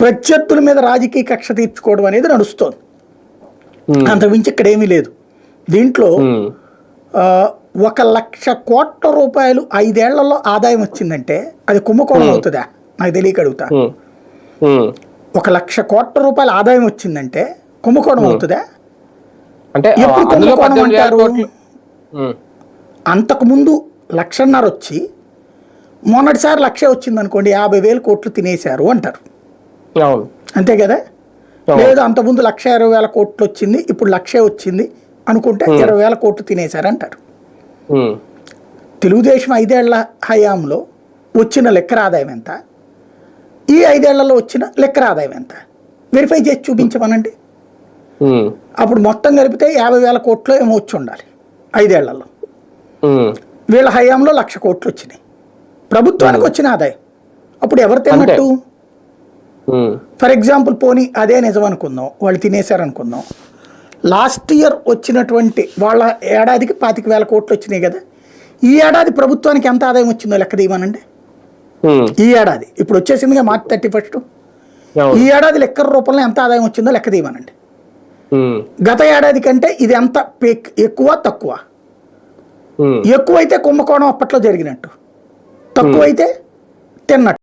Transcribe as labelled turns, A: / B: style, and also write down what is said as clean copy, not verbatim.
A: ప్రత్యర్థుల మీద రాజకీయ కక్ష తీర్చుకోవడం అనేది నడుస్తోంది. అంతకుమించి ఇక్కడ ఏమీ లేదు. దీంట్లో 1,00,000 కోట్ల రూపాయలు 5 ఏళ్లలో ఆదాయం వచ్చిందంటే అది కుంభకోణం అవుతుందా? నాకు తెలియక అడుగుతా. 1,00,000 కోట్ల రూపాయల ఆదాయం వచ్చిందంటే కుంభకోణం అవుతుందా?
B: అంటే
A: ఎప్పుడు కుంభకోణం అంటారు? అంతకుముందు 1,50,000 వచ్చి మొన్నటిసారి 1,00,000 వచ్చింది అనుకోండి, 50,000 కోట్లు తినేశారు అంటారు. అంతే కదా? లేదు అంతకుముందు 1,20,000 కోట్లు వచ్చింది, ఇప్పుడు 1,00,000 వచ్చింది అనుకుంటే 20,000 కోట్లు తినేశారు అంటారు. తెలుగుదేశం 5 ఏళ్ల హయాంలో వచ్చిన లెక్కర ఆదాయం ఎంత, ఈ 5 ఏళ్లలో వచ్చిన లెక్కర ఆదాయం ఎంత వెరిఫై చేసి చూపించమనండి. అప్పుడు మొత్తం కలిపితే 50,000 కోట్లు ఏమో వచ్చి ఉండాలి 5 ఏళ్లలో. వీళ్ళ హయాంలో 1,00,000 కోట్లు వచ్చినాయి ప్రభుత్వానికి వచ్చిన ఆదాయం. అప్పుడు ఎవరు తిన్నట్టు? ఫర్ ఎగ్జాంపుల్ పోనీ అదే నిజం అనుకుందాం, వాళ్ళు తినేశారు అనుకుందాం. లాస్ట్ ఇయర్ వచ్చినటువంటి వాళ్ళ ఏడాదికి 25,000 కోట్లు వచ్చినాయి కదా. ఈ ఏడాది ప్రభుత్వానికి ఎంత ఆదాయం వచ్చిందో లెక్క తీయమనండి. ఈ ఏడాది ఇప్పుడు వచ్చేసిందిగా March 31. ఈ ఏడాది లెక్కల రూపంలో ఎంత ఆదాయం వచ్చిందో లెక్క తీయమనండి. గత ఏడాది కంటే ఇది ఎంత ఎక్కువ తక్కువ? ఎక్కువైతే కుంభకోణం అప్పట్లో జరిగినట్టు, తక్కువైతే తిన్నట్టు.